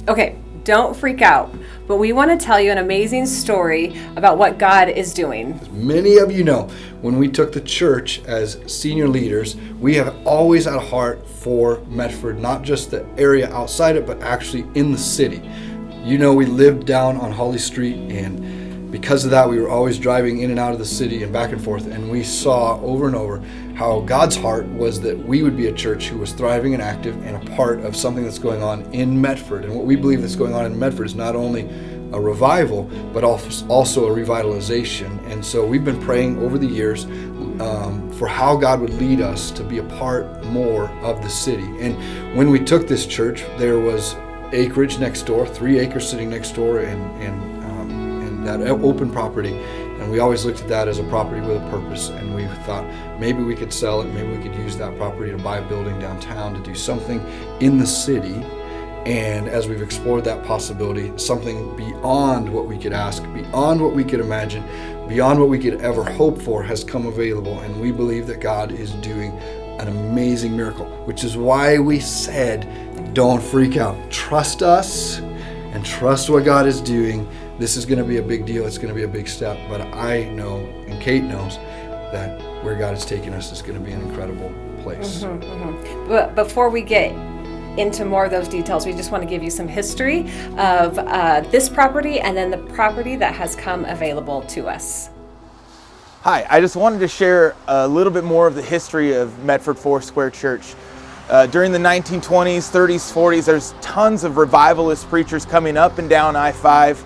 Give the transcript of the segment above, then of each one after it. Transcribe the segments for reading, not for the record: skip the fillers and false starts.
Okay, don't freak out, but we want to tell you an amazing story about what God is doing. As many of you know, when we took the church as senior leaders, we have always had a heart for Medford, not just the area outside it, but actually in the city. You know, we lived down on Holly Street, and because of that, we were always driving in and out of the city and back and forth, and we saw over and over how God's heart was that we would be a church who was thriving and active and a part of something that's going on in Medford. And what we believe that's going on in Medford is not only a revival, but also a revitalization. And so we've been praying over the years for how God would lead us to be a part more of the city. And when we took this church, there was acreage next door, 3 acres sitting next door, and that open property. And we always looked at that as a property with a purpose, and we thought maybe we could sell it, maybe we could use that property to buy a building downtown, to do something in the city. And as we've explored that possibility, something beyond what we could ask, beyond what we could imagine, beyond what we could ever hope for has come available. And we believe that God is doing an amazing miracle, which is why we said, don't freak out. Trust us and trust what God is doing. This is going to be a big deal. It's going to be a big step. But I know, and Kate knows, that where God is taking us is going to be an incredible place. But before we get into more of those details, we just want to give you some history of this property and then the property that has come available to us. Hi, I just wanted to share a little bit more of the history of Medford Foursquare Church. During the 1920s, 30s, 40s, there's tons of revivalist preachers coming up and down I-5,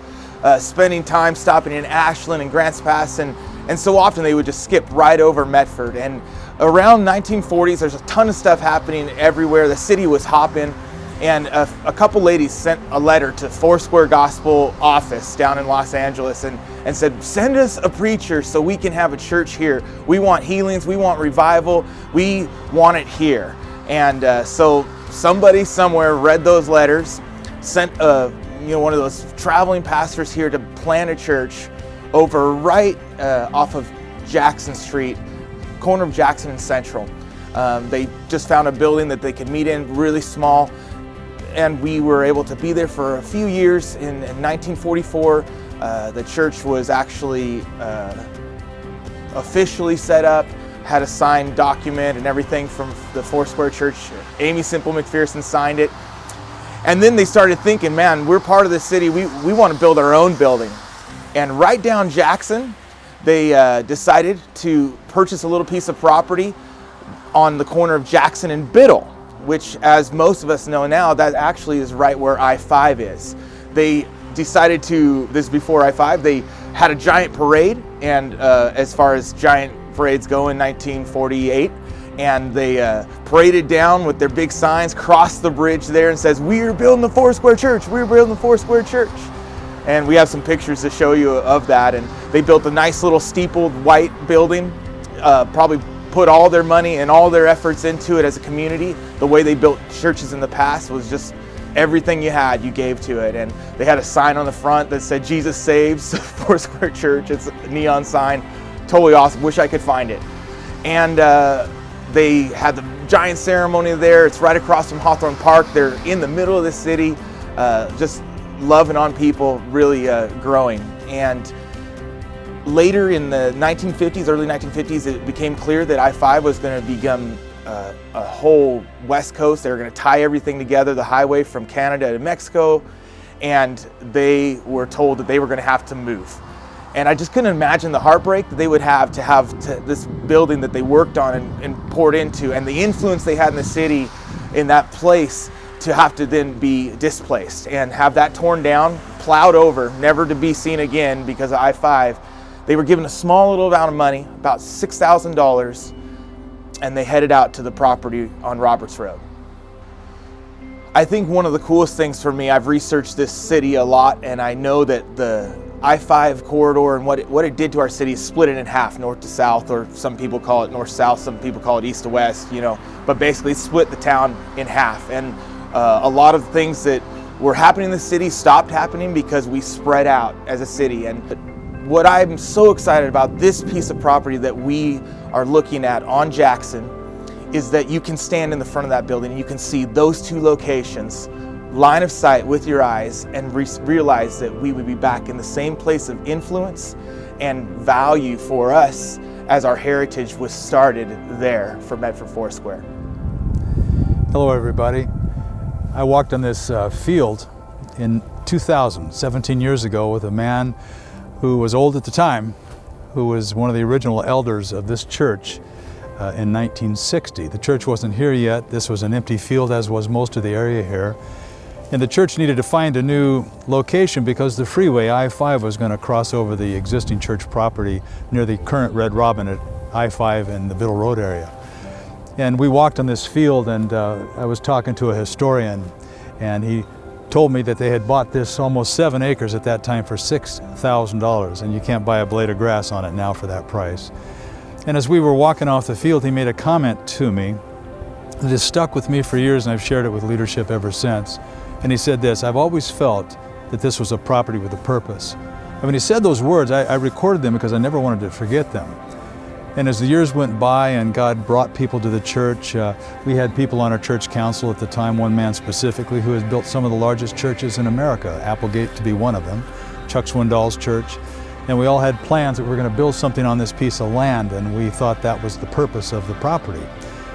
spending time stopping in Ashland and Grants Pass, and so often they would just skip right over Medford. And around 1940s, there's a ton of stuff happening everywhere. The city was hopping, and a couple ladies sent a letter to Foursquare Gospel office down in Los Angeles and said, send us a preacher so we can have a church here. We want healings, we want revival, we want it here. And so somebody somewhere read those letters, sent one of those traveling pastors here to plant a church over right off of Jackson Street, corner of Jackson and Central. They just found a building that they could meet in, really small, and we were able to be there for a few years. In 1944, the church was actually officially set up, had a signed document and everything from the Foursquare Church. Amy Simple McPherson signed it. And then they started thinking, man, we're part of the city, we want to build our own building. And right down Jackson, they decided to purchase a little piece of property on the corner of Jackson and Biddle, which, as most of us know now, that actually is right where I-5 is. They decided to, this is before I-5, they had a giant parade, and as far as giant parades go, in 1948, and they paraded down with their big signs, crossed the bridge there and says, we're building the Foursquare Church, we're building the Foursquare Church. And we have some pictures to show you of that. And they built a nice little steepled white building, probably put all their money and all their efforts into it as a community. The way they built churches in the past was just everything you had, you gave to it. And they had a sign on the front that said, Jesus Saves, Foursquare Church. It's a neon sign, totally awesome, wish I could find it. And they had the giant ceremony there. It's right across from Hawthorne Park. They're in the middle of the city, just loving on people, really growing. And later in the 1950s, early 1950s, it became clear that I-5 was going to become a whole West Coast. They were going to tie everything together, the highway from Canada to Mexico, and they were told that they were going to have to move. And I just couldn't imagine the heartbreak that they would have to this building that they worked on and poured into, and the influence they had in the city, in that place, to have to then be displaced and have that torn down, plowed over, never to be seen again because of I-5. They were given a small little amount of money, about $6,000, and they headed out to the property on Roberts Road. I think one of the coolest things for me, I've researched this city a lot, and I know that the I-5 corridor and what it did to our city is split it in half, north to south, or some people call it north-south, some people call it east to west, but basically split the town in half. And a lot of things that were happening in the city stopped happening because we spread out as a city. And what I'm so excited about this piece of property that we are looking at on Jackson is that you can stand in the front of that building and you can see those two locations line of sight with your eyes and realize that we would be back in the same place of influence and value for us as our heritage was started there for Medford Foursquare. Hello everybody. I walked on this field in 2000, 17 years ago, with a man who was old at the time, who was one of the original elders of this church in 1960. The church wasn't here yet. This was an empty field, as was most of the area here. And the church needed to find a new location because the freeway, I-5, was going to cross over the existing church property near the current Red Robin at I-5 in the Biddle Road area. And we walked on this field, and I was talking to a historian, and he told me that they had bought this almost 7 acres at that time for $6,000, and you can't buy a blade of grass on it now for that price. And as we were walking off the field, he made a comment to me that has stuck with me for years, and I've shared it with leadership ever since. And he said this: "I've always felt that this was a property with a purpose." And when he said those words, I recorded them because I never wanted to forget them. And as the years went by and God brought people to the church, we had people on our church council at the time, one man specifically, who has built some of the largest churches in America, Applegate to be one of them, Chuck Swindoll's church. And we all had plans that we were going to build something on this piece of land, and we thought that was the purpose of the property.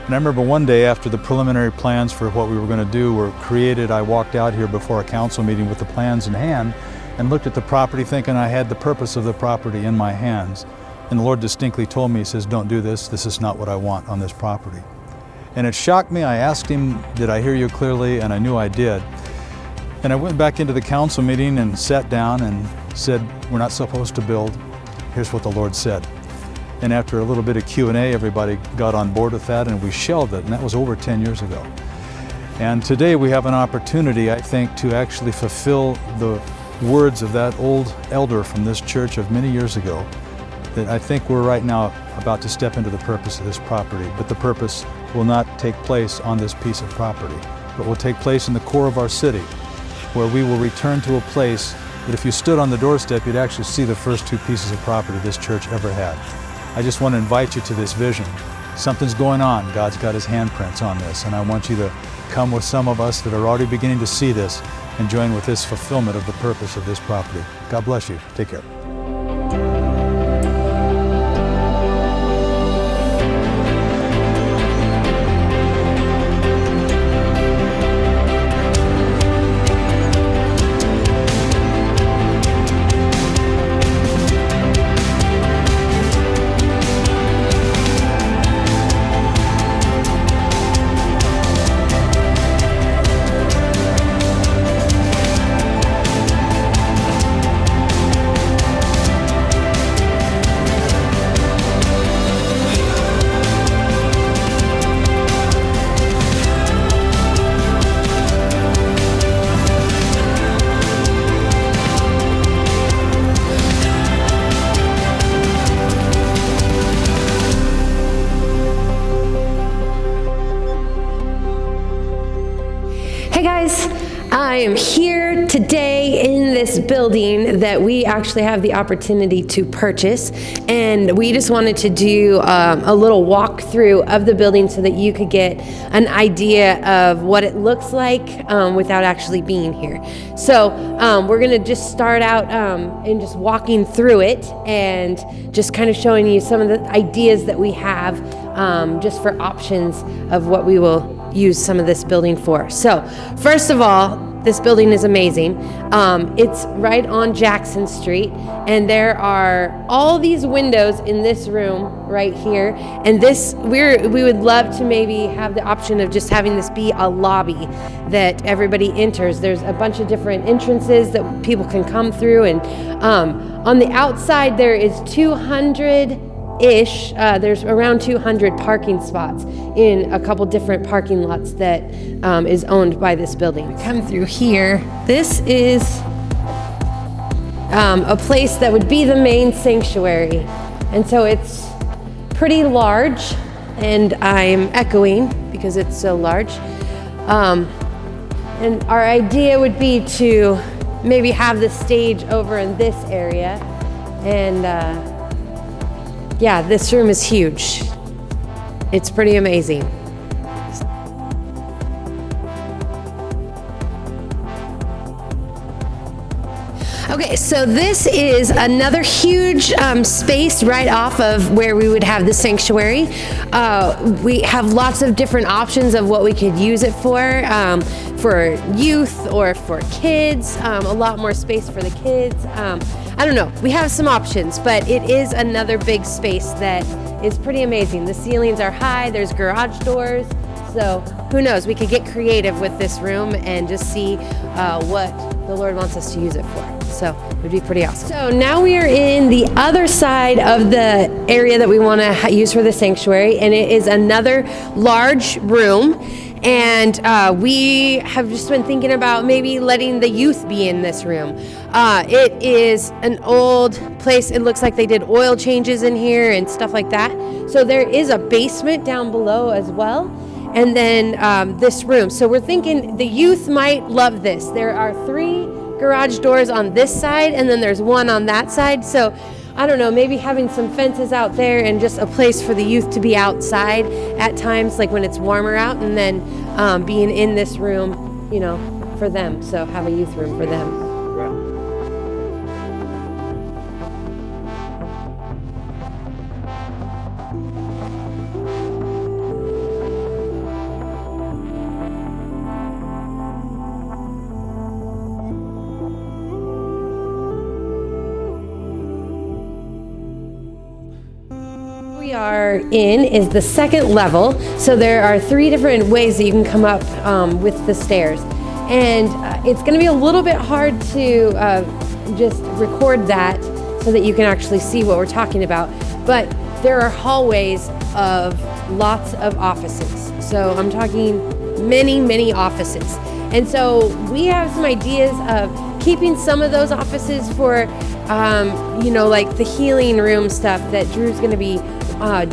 And I remember one day after the preliminary plans for what we were going to do were created, I walked out here before a council meeting with the plans in hand and looked at the property thinking I had the purpose of the property in my hands. And the Lord distinctly told me, he says, "Don't do this. This is not what I want on this property." And it shocked me. I asked him, "Did I hear you clearly?" And I knew I did. And I went back into the council meeting and sat down and said, "We're not supposed to build. Here's what the Lord said." And after a little bit of Q&A, everybody got on board with that, and we shelved it, and that was over 10 years ago. And today we have an opportunity, I think, to actually fulfill the words of that old elder from this church of many years ago, that I think we're right now about to step into the purpose of this property. But the purpose will not take place on this piece of property, but will take place in the core of our city, where we will return to a place that if you stood on the doorstep, you'd actually see the first 2 pieces of property this church ever had. I just want to invite you to this vision. Something's going on. God's got his handprints on this, and I want you to come with some of us that are already beginning to see this and join with this fulfillment of the purpose of this property. God bless you. Take care. Hey guys, I am here today in this building that we actually have the opportunity to purchase, and we just wanted to do a little walkthrough of the building so that you could get an idea of what it looks like without actually being here. So we're gonna just start out in just walking through it and just kind of showing you some of the ideas that we have just for options of what we will use some of this building for. So first of all, this building is amazing. It's right on Jackson Street, and there are all these windows in this room right here. And this, we would love to maybe have the option of just having this be a lobby that everybody enters. There's a bunch of different entrances that people can come through, and on the outside there is 200-ish, there's around 200 parking spots in a couple different parking lots that is owned by this building. We come through here. This is a place that would be the main sanctuary. And so it's pretty large, and I'm echoing because it's so large. And our idea would be to maybe have the stage over in this area. And yeah, this room is huge. It's pretty amazing. Okay, so this is another huge space right off of where we would have the sanctuary. We have lots of different options of what we could use it for youth or for kids, a lot more space for the kids. I don't know, we have some options, but it is another big space that is pretty amazing. The ceilings are high, there's garage doors, so who knows, we could get creative with this room and just see what the Lord wants us to use it for. So it would be pretty awesome. So now we are in the other side of the area that we want to use for the sanctuary, and it is another large room. And we have just been thinking about maybe letting the youth be in this room. It is an old place. It looks like they did oil changes in here and stuff like that. So there is a basement down below as well. And then this room. So we're thinking the youth might love this. There are 3 garage doors on this side, and then there's 1 on that side. So I don't know, maybe having some fences out there and just a place for the youth to be outside at times, like when it's warmer out, and then being in this room, you know, for them. So have a youth room for them. We are in is the second level, so there are 3 different ways that you can come up with the stairs, and it's going to be a little bit hard to just record that so that you can actually see what we're talking about, but there are hallways of lots of offices. So I'm talking many offices, and so we have some ideas of keeping some of those offices for you know, like the healing room stuff that Drew's going to be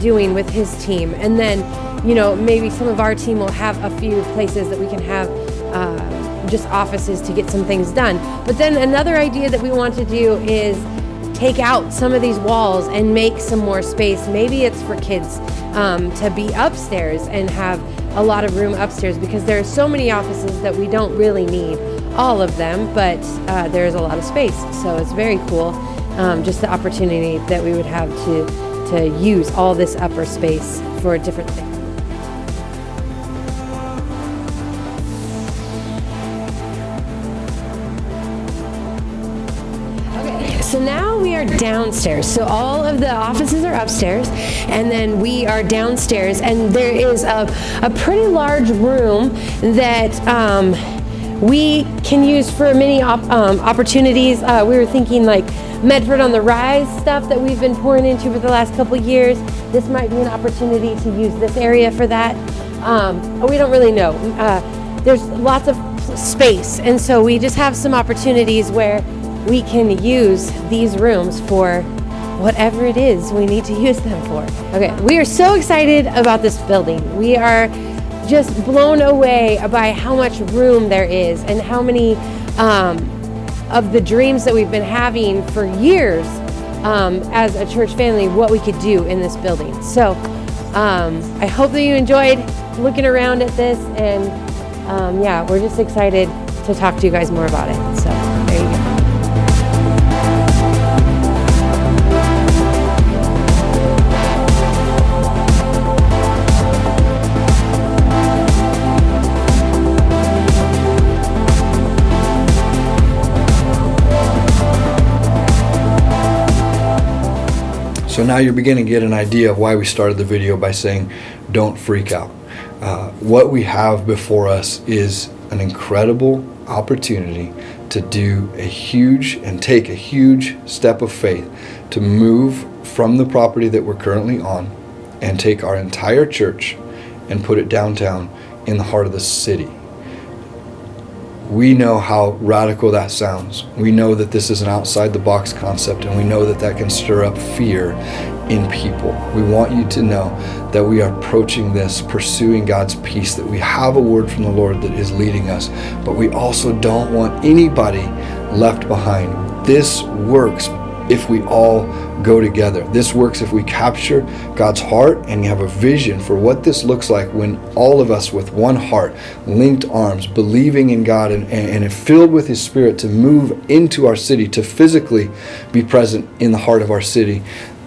doing with his team. And then, you know, maybe some of our team will have a few places that we can have just offices to get some things done. But then another idea that we want to do is take out some of these walls and make some more space. Maybe it's for kids to be upstairs and have a lot of room upstairs, because there are so many offices that we don't really need all of them, but there's a lot of space. So it's very cool, just the opportunity that we would have to use all this upper space for different things. Okay, so now we are downstairs. So all of the offices are upstairs, and then we are downstairs, and there is a pretty large room that we can use for many opportunities. We were thinking like Medford on the Rise stuff that we've been pouring into for the last couple of years. This might be an opportunity to use this area for that. We don't really know. There's lots of space, and so we just have some opportunities where we can use these rooms for whatever it is we need to use them for. Okay, we are so excited about this building. We are just blown away by how much room there is and how many of the dreams that we've been having for years as a church family, what we could do in this building. So I hope that you enjoyed looking around at this, and yeah, we're just excited to talk to you guys more about it. So there you go. So now you're beginning to get an idea of why we started the video by saying, don't freak out. What we have before us is an incredible opportunity to do a huge and take a huge step of faith to move from the property that we're currently on and take our entire church and put it downtown in the heart of the city. We know how radical that sounds. We know that this is an outside the box concept, and we know that that can stir up fear in people. We want you to know that we are approaching this, pursuing God's peace, that we have a word from the Lord that is leading us, but we also don't want anybody left behind. This works if we all go together. This works if we capture God's heart and have a vision for what this looks like when all of us with one heart, linked arms, believing in God and filled with His Spirit to move into our city, to physically be present in the heart of our city.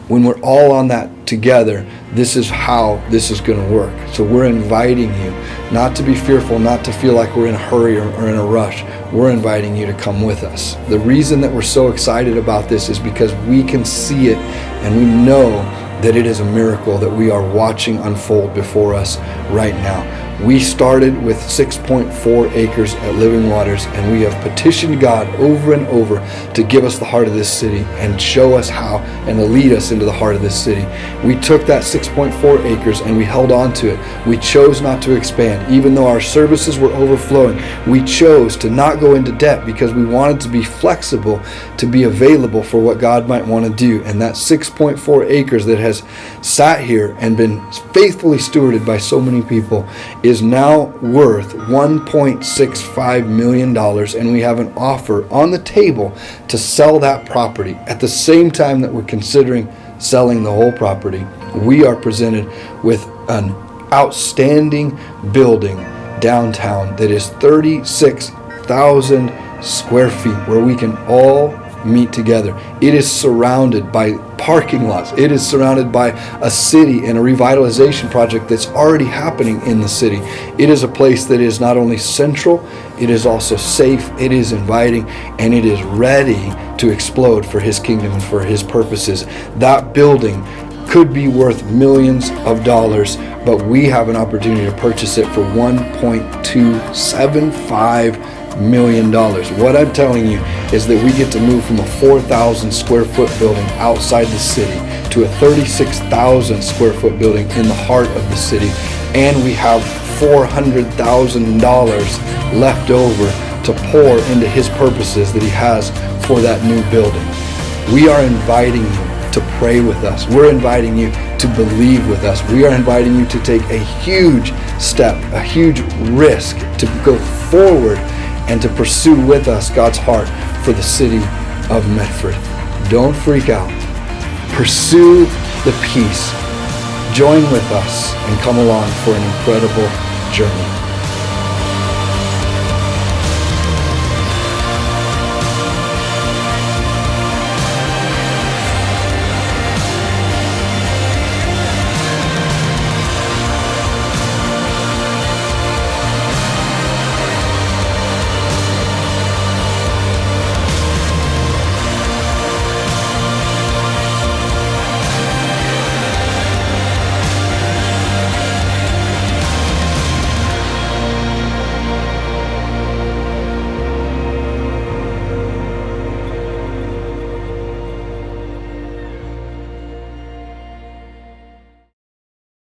When we're all on that together, this is how this is going to work. So we're inviting you not to be fearful, not to feel like we're in a hurry or in a rush. We're inviting you to come with us. The reason that we're so excited about this is because we can see it and we know that it is a miracle that we are watching unfold before us right now. We started with 6.4 acres at Living Waters, and we have petitioned God over and over to give us the heart of this city and show us how and to lead us into the heart of this city. We took that 6.4 acres and we held on to it. We chose not to expand. Even though our services were overflowing, we chose to not go into debt because we wanted to be flexible, to be available for what God might want to do. And that 6.4 acres that has sat here and been faithfully stewarded by so many people is now worth $1.65 million, and we have an offer on the table to sell that property. At the same time that we're considering selling the whole property, we are presented with an outstanding building downtown that is 36,000 square feet where we can all meet together. It is surrounded by parking lots. It is surrounded by a city and a revitalization project that's already happening in the city. It is a place that is not only central, it is also safe, it is inviting, and it is ready to explode for His kingdom and for His purposes. That building could be worth millions of dollars, but we have an opportunity to purchase it for $1.275 million. What I'm telling you is that we get to move from a 4,000 square foot building outside the city to a 36,000 square foot building in the heart of the city, and we have $400,000 left over to pour into His purposes that He has for that new building. We are inviting you to pray with us. We're inviting you to believe with us. We are inviting you to take a huge step, a huge risk, to go forward and to pursue with us God's heart for the city of Medford. Don't freak out. Pursue the peace. Join with us and come along for an incredible journey.